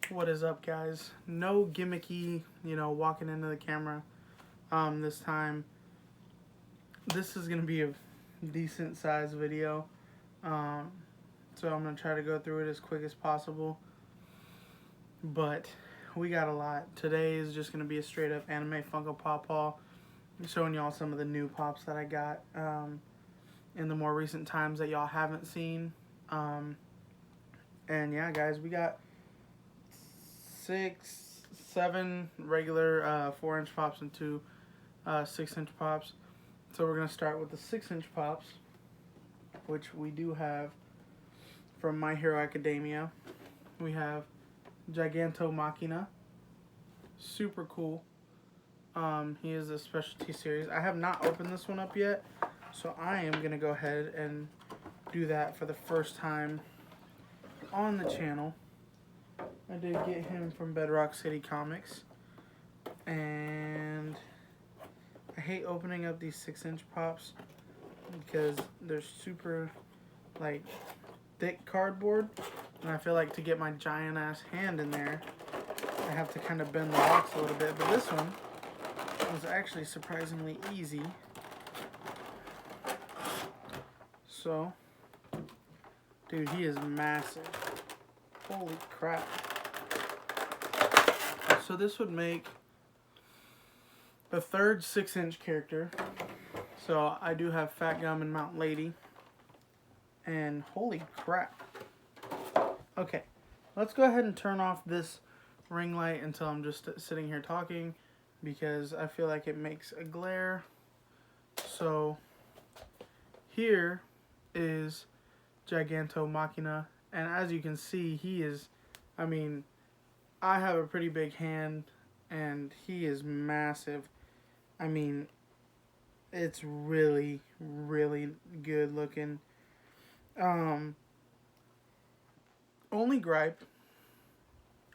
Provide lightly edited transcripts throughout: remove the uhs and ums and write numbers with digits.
What is up, guys? No gimmicky, walking into the camera this time. This is going to be a decent sized video. Um, so I'm going to try to go through it as quick as possible. But we got a lot. Today is just going to be a straight up anime Funko Pop haul. Showing y'all some of the new pops that I got in the more recent times that y'all haven't seen. And yeah, guys, we got 7 regular 4-inch pops and 2 6-inch pops. So we're going to start with the 6-inch pops, which we do have from My Hero Academia. We have Giganto Machina. Super cool. He is a specialty series. I have not opened this one up yet, so I am going to go ahead and do that for the first time on the channel. I did get him from Bedrock City Comics, and I hate opening up these 6-inch pops because they're super thick cardboard, and I feel like to get my giant ass hand in there I have to kind of bend the box a little bit. But this one was actually surprisingly easy. So dude, he is massive. Holy crap. So this would make the third 6-inch character. So I do have Fat Gum and Mount Lady. And holy crap. Okay, let's go ahead and turn off this ring light until I'm just sitting here talking, because I feel like it makes a glare. So here is Giganto Machina. And as you can see, he is, I have a pretty big hand, and he is massive. It's really, really good looking. Only gripe,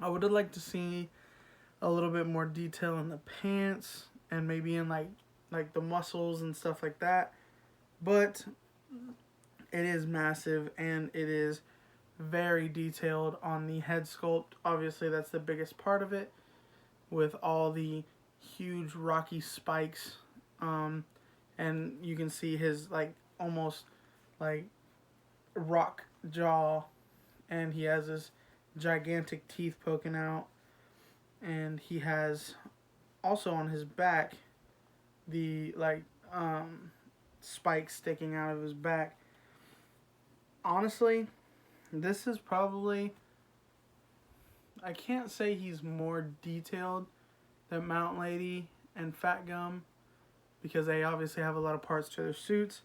I would have liked to see a little bit more detail in the pants, and maybe in like the muscles and stuff like that. But it is massive, and it is very detailed on the head sculpt. Obviously, that's the biggest part of it, with all the huge rocky spikes. And you can see his almost rock jaw, and he has his gigantic teeth poking out, and he has also on his back the spikes sticking out of his back. Honestly, this is probably, I can't say he's more detailed than Mount Lady and Fat Gum, because they obviously have a lot of parts to their suits.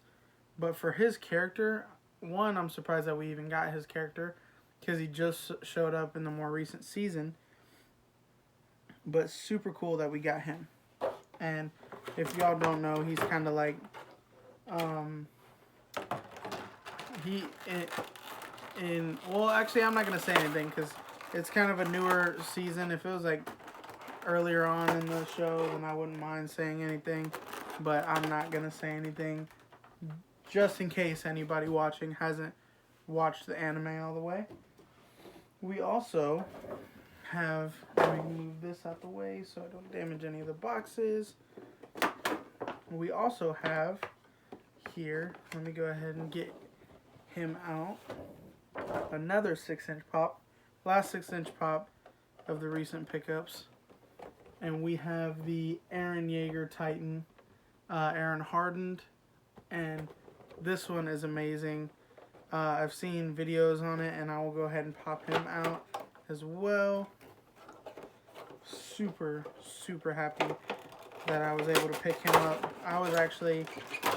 But for his character, one, I'm surprised that we even got his character, because he just showed up in the more recent season. But super cool that we got him. And if y'all don't know, he's kind of well, actually, I'm not going to say anything, because it's kind of a newer season. If it was earlier on in the show, then I wouldn't mind saying anything. But I'm not going to say anything, just in case anybody watching hasn't watched the anime all the way. We also have, let me move this out the way so I don't damage any of the boxes. We also have here, let me go ahead and get him out, another 6-inch pop, last 6-inch pop of the recent pickups. And we have the Eren Jaeger Titan, Eren Hardened, and this one is amazing. I've seen videos on it, and I will go ahead and pop him out as well. Super, super happy that I was able to pick him up. I was actually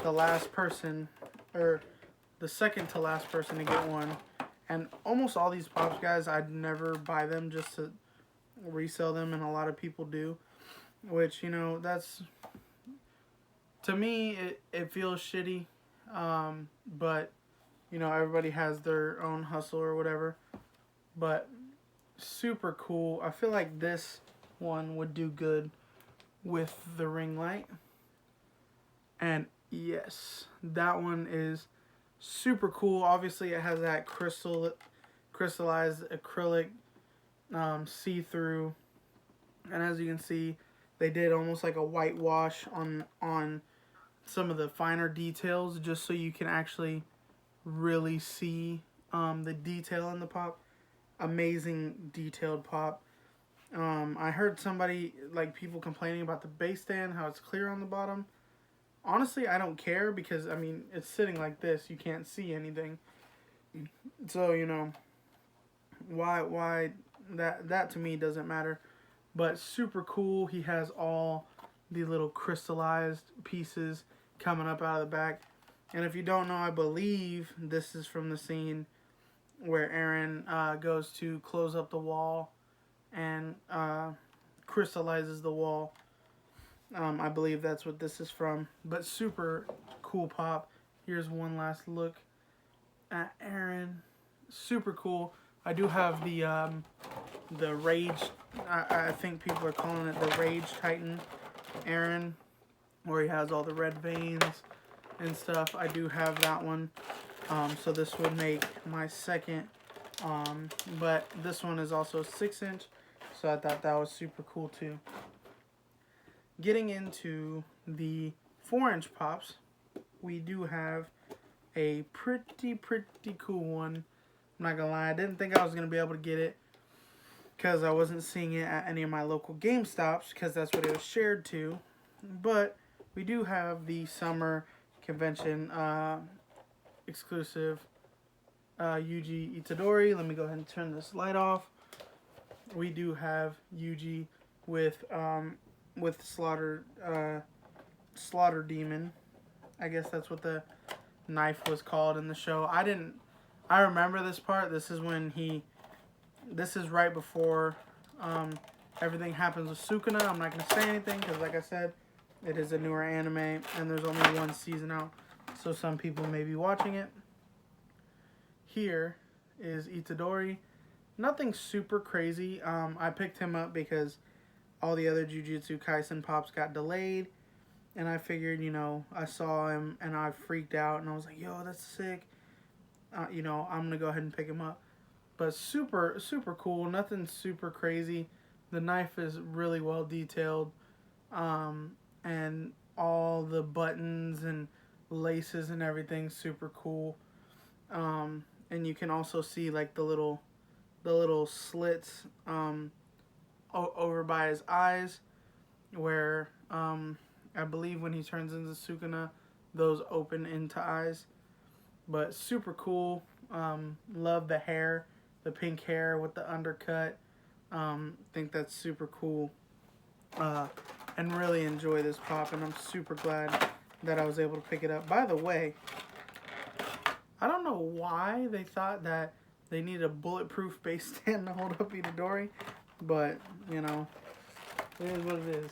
the last person, or the second to last person to get one. And almost all these pops, guys, I'd never buy them just to resell them, and a lot of people do. Which, that's, to me, it feels shitty. But, everybody has their own hustle or whatever. But super cool. I feel like this one would do good with the ring light. And yes, that one is super cool. Obviously, it has that crystallized acrylic see-through, and as you can see, they did almost like a whitewash on some of the finer details, just so you can actually really see the detail in the pop. Amazing detailed pop. I heard somebody, like people complaining about the base stand, how it's clear on the bottom. Honestly, I don't care because, I mean, it's sitting like this. You can't see anything. So, you know, why that to me doesn't matter. But super cool. He has all the little crystallized pieces coming up out of the back. And if you don't know, I believe this is from the scene where Eren goes to close up the wall and crystallizes the wall. I believe that's what this is from. But super cool pop. Here's one last look at Eren. Super cool. I do have the Rage. I think people are calling it the Rage Titan Eren, where he has all the red veins and stuff. I do have that one. So this would make my second. But this one is also 6-inch. So I thought that was super cool too. Getting into the 4-inch pops, we do have a pretty cool one. I'm not gonna lie, I didn't think I was gonna be able to get it because I wasn't seeing it at any of my local GameStops because that's what it was shared to. But we do have the summer convention exclusive Yuji Itadori. Let me go ahead and turn this light off. We do have Yuji with Slaughter Demon. I guess that's what the knife was called in the show. I remember this part. This is right before everything happens with Sukuna. I'm not going to say anything because, like I said, it is a newer anime and there's only one season out. So some people may be watching it. Here is Itadori. Nothing super crazy. I picked him up because all the other Jujutsu Kaisen pops got delayed. And I figured, you know, I saw him and I freaked out. And I was like, yo, that's sick. You know, I'm going to go ahead and pick him up. But super cool. Nothing super crazy. The knife is really well detailed. And all the buttons and laces and everything super cool. And you can also see like the little slits over by his eyes where I believe when he turns into Sukuna, those open into eyes. But super cool. Love the hair, the pink hair with the undercut. Think that's super cool. And really enjoy this pop, and I'm super glad that I was able to pick it up. By the way, I don't know why they thought that they needed a bulletproof base stand to hold up Itadori, but, you know, it is what it is.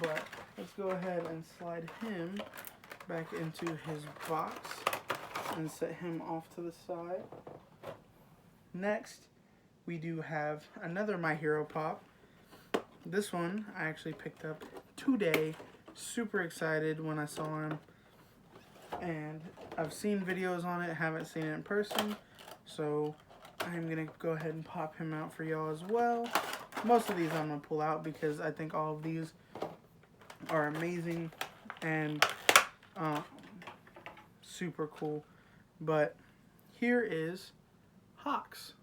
But let's go ahead and slide him back into his box and set him off to the side. Next, we do have another My Hero pop. This one I actually picked up today. Super excited when I saw him. And I've seen videos on it, haven't seen it in person. So I'm going to go ahead and pop him out for y'all as well. Most of these I'm going to pull out because I think all of these are amazing and super cool. But here is Hawks.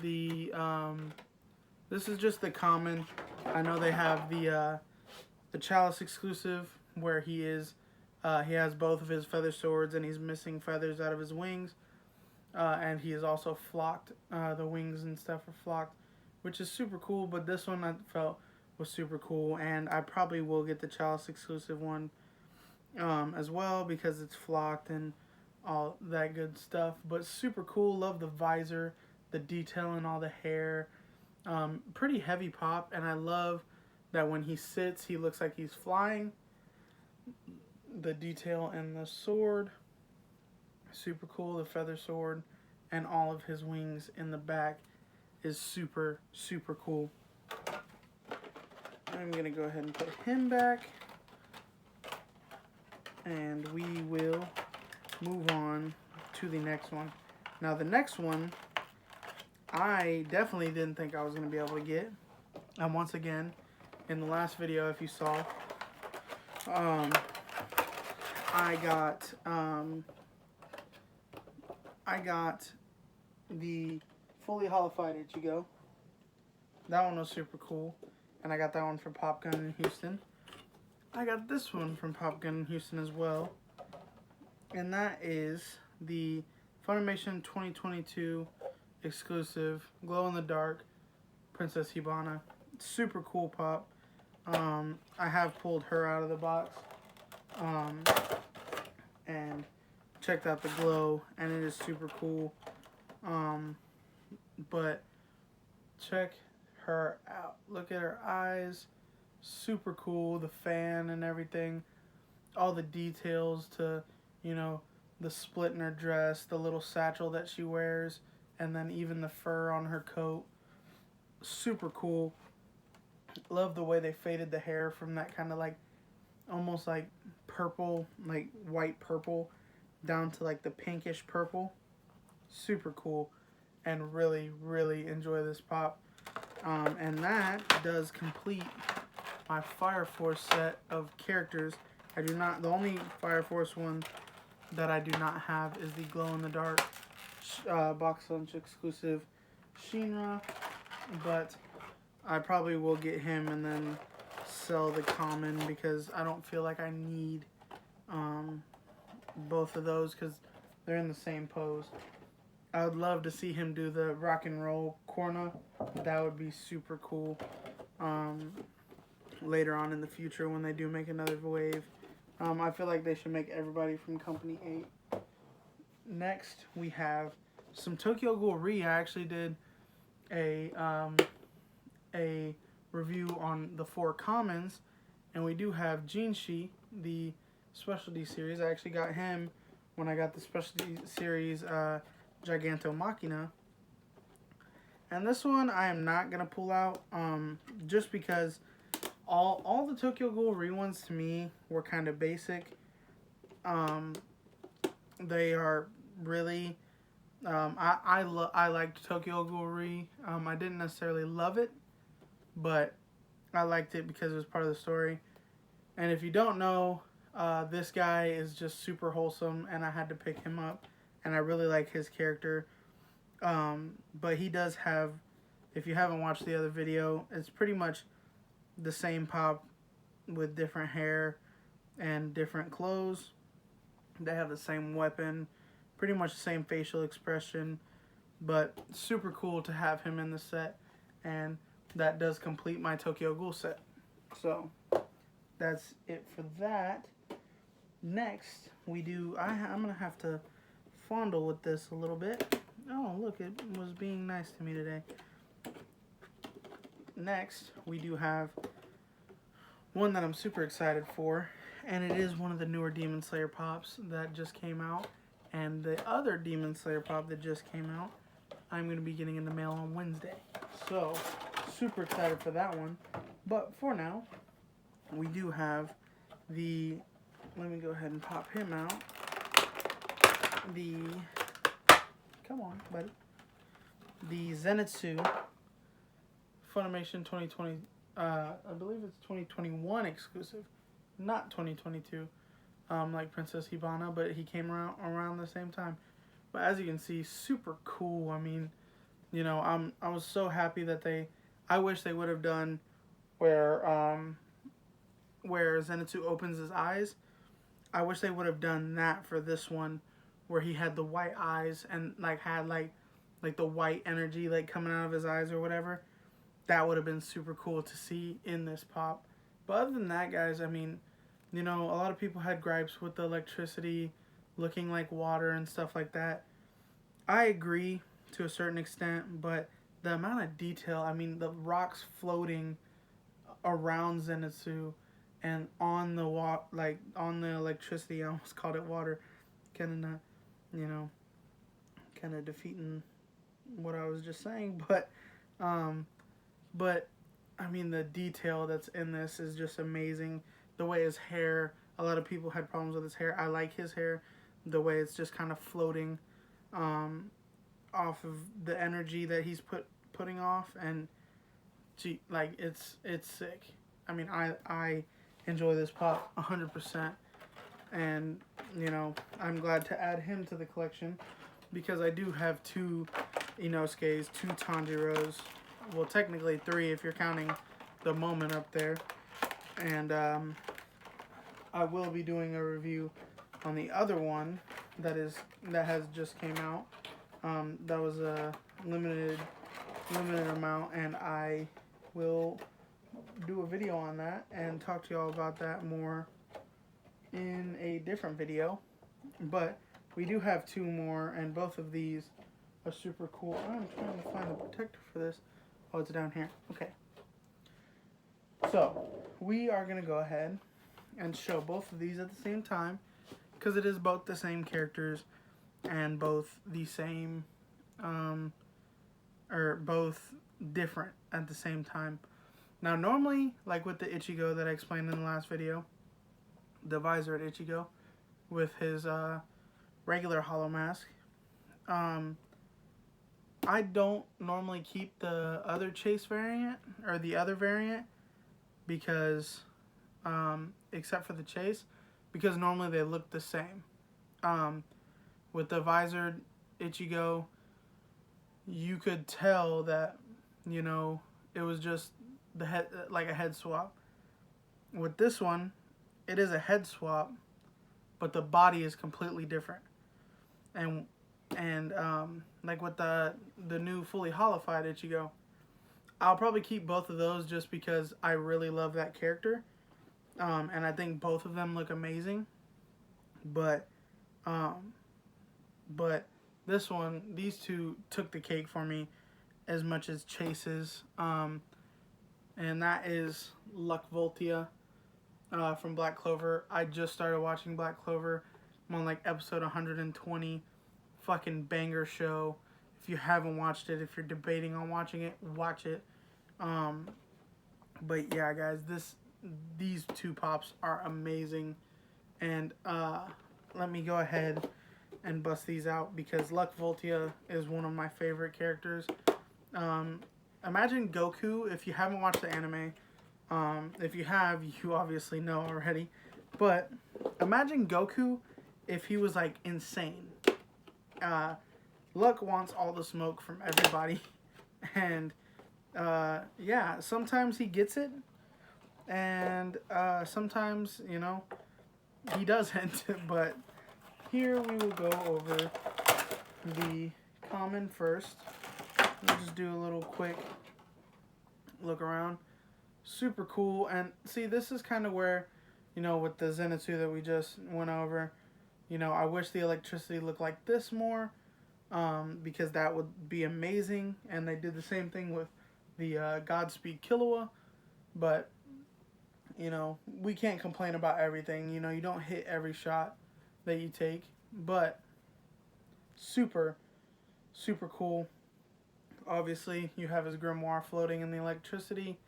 This is just the common. I know they have the Chalice exclusive where he has both of his feather swords and he's missing feathers out of his wings. And he is also flocked. The wings and stuff are flocked, which is super cool. But this one I felt was super cool, and I probably will get the Chalice exclusive one as well because it's flocked and all that good stuff. But super cool. Love the visor, the detail and all the hair. Pretty heavy pop, and I love that when he sits, he looks like he's flying. The detail in the sword, super cool. The feather sword and all of his wings in the back is super cool. I'm gonna go ahead and put him back, and we will move on to the next one. Now the next one I definitely didn't think I was going to be able to get. And once again, in the last video, if you saw, I got the fully hollified Ichigo. That one was super cool. And I got that one from Pop Gun in Houston. I got this one from Pop Gun in Houston as well. And that is the Funimation 2022 exclusive glow in the dark Princess Hibana. Super cool pop. I have pulled her out of the box and checked out the glow, and it is super cool. But check her out. Look at her eyes. Super cool. The fan and everything. All the details to, you know, the split in her dress, the little satchel that she wears, and then even the fur on her coat. Super cool. Love the way they faded the hair from that kind of like almost like purple, like white purple, down to like the pinkish purple. Super cool, and really, really enjoy this pop. And that does complete my Fire Force set of characters. I do not, the only Fire Force one that I do not have is the glow in the dark box lunch exclusive Shinra, but I probably will get him and then sell the common because I don't feel like I need both of those because they're in the same pose. I would love to see him do the rock and roll corner. That would be super cool later on in the future when they do make another wave. I feel like they should make everybody from Company 8. Next, we have some Tokyo Ghoul Re. I actually did a review on the 4 commons, and we do have Jinshi, the specialty series. I actually got him when I got the specialty series Giganto Machina. And this one I am not going to pull out just because all the Tokyo Ghoul Re ones to me were kind of basic. They are really I liked Tokyo Ghoul Re. I didn't necessarily love it, but I liked it because it was part of the story. And if you don't know, this guy is just super wholesome, and I had to pick him up, and I really like his character. But he does have, if you haven't watched the other video, it's pretty much the same pop with different hair and different clothes. They have the same weapon, pretty much the same facial expression, but super cool to have him in the set, and that does complete my Tokyo Ghoul set. So that's it for that. Next, we do, I'm going to have to fondle with this a little bit. Oh, look, it was being nice to me today. Next, we do have one that I'm super excited for, and it is one of the newer Demon Slayer pops that just came out. And the other Demon Slayer pop that just came out, I'm going to be getting in the mail on Wednesday. So, super excited for that one. But for now, we do have the, let me go ahead and pop him out. The, come on, buddy. The Zenitsu Funimation 2020, I believe it's 2021 exclusive, not 2022. Like Princess Hibana, but he came around the same time. But as you can see, super cool. I mean, you know, I was so happy that I wish they would have done where Zenitsu opens his eyes. I wish they would have done that for this one, where he had the white eyes and like had like the white energy like coming out of his eyes or whatever. That would have been super cool to see in this pop. But other than that, guys, I mean, you know, a lot of people had gripes with the electricity looking like water and stuff like that. I agree to a certain extent, but the amount of detail, I mean, the rocks floating around Zenitsu and on the on the electricity, I almost called it water, kind of, you know, kind of defeating what I was just saying, but I mean, the detail that's in this is just amazing. The way his hair, a lot of people had problems with his hair. I like his hair, the way it's just kind of floating off of the energy that he's putting off, and gee, like it's sick. I mean, I enjoy this pop 100%, and you know, I'm glad to add him to the collection because I do have 2 Inosuke's, 2 Tanjiros, well technically 3 if you're counting the moment up there, and I will be doing a review on the other one that has just came out. That was a limited amount, and I will do a video on that and talk to y'all about that more in a different video. But we do have 2 more, and both of these are super cool. I'm trying to find the protector for this. Oh, it's down here. Okay. So we are gonna go ahead and show both of these at the same time because it is both the same characters and both the same or both different at the same time. Now normally, like with the Ichigo that I explained in the last video, the visor at Ichigo with his regular hollow mask, I don't normally keep the other chase variant or the other variant because except for the chase, because normally they look the same. With the visored Ichigo, you could tell that, you know, it was just the head, like a head swap. With this one, it is a head swap, but the body is completely different. And like with the new fully hollified Ichigo, I'll probably keep both of those just because I really love that character. And I think both of them look amazing. But this one, these 2 took the cake for me as much as Chase's. And that is Luck Voltia from Black Clover. I just started watching Black Clover. I'm on like episode 120. Fucking banger show. If you haven't watched it, if you're debating on watching it, watch it. But yeah, guys, these 2 pops are amazing. And let me go ahead and bust these out because Luck Voltia is one of my favorite characters. Imagine Goku, if you haven't watched the anime. If you have, you obviously know already. But imagine Goku if he was like insane. Luck wants all the smoke from everybody. And yeah, sometimes he gets it. And sometimes, you know, he doesn't. But here we will go over the common first. We'll just do a little quick look around. Super cool. And see, this is kind of where, you know, with the Zenitsu that we just went over, you know, I wish the electricity looked like this more, because that would be amazing. And they did the same thing with the Godspeed Killua. But, you know, we can't complain about everything. You know, you don't hit every shot that you take. But super, super cool. Obviously, you have his grimoire floating in the electricity,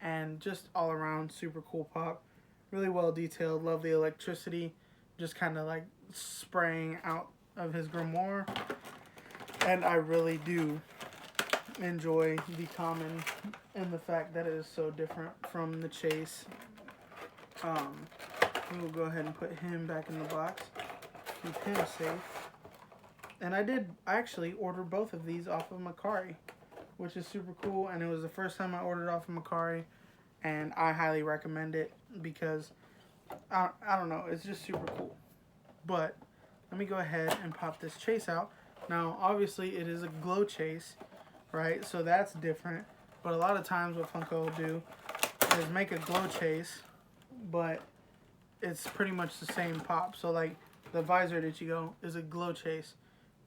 and just all around super cool pop. Really well detailed. Love the electricity, just kind of like spraying out of his grimoire. And I really do enjoy the common and the fact that it is so different from the chase. We will go ahead and put him back in the box. Keep him safe. And I actually order both of these off of Macari, which is super cool. And it was the first time I ordered off of Macari, and I highly recommend it because I don't know, it's just super cool. But let me go ahead and pop this chase out. Now, obviously, it is a glow chase, right? So that's different. But a lot of times, what Funko will do is make a glow chase, but it's pretty much the same pop. So like the visor Ichigo is a glow chase,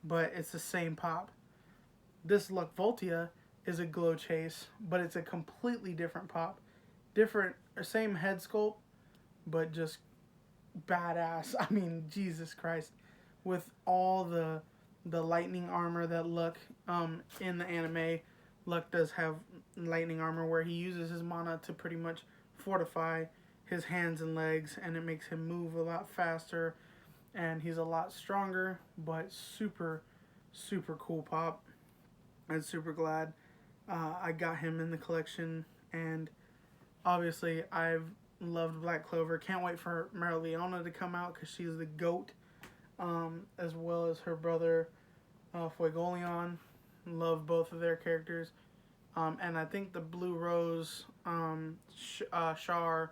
but it's the same pop. This Luck Voltia is a glow chase, but it's a completely different pop. Different, same head sculpt, but just badass. I mean, Jesus Christ. With all the lightning armor that Luck, in the anime, Luck does have lightning armor where he uses his mana to pretty much fortify his hands and legs, and it makes him move a lot faster, and he's a lot stronger, but super, super cool pop. I'm super glad I got him in the collection, and obviously I've loved Black Clover. Can't wait for Marileona to come out because she's the GOAT, as well as her brother Fuegoleon. Love both of their characters. And I think the Blue Rose Char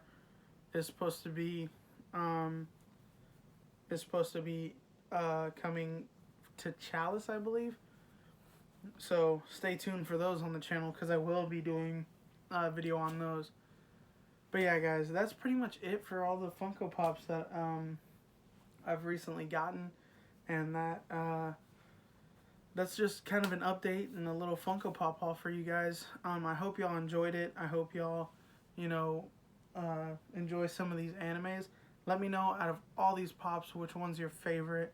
is supposed to be um, coming to Chalice, I believe. So stay tuned for those on the channel because I will be doing a video on those. But yeah, guys, that's pretty much it for all the Funko Pops that I've recently gotten, and that's just kind of an update and a little Funko Pop haul for you guys. I hope y'all enjoyed it. I hope y'all, enjoy some of these animes. Let me know out of all these pops which one's your favorite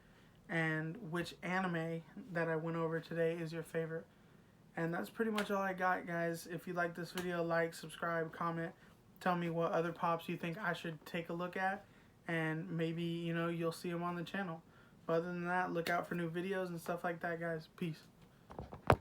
and which anime that I went over today is your favorite. And that's pretty much all I got, guys. If you like this video, like, subscribe, comment. Tell me what other pops you think I should take a look at. And maybe, you'll see them on the channel. But other than that, look out for new videos and stuff like that, guys. Peace.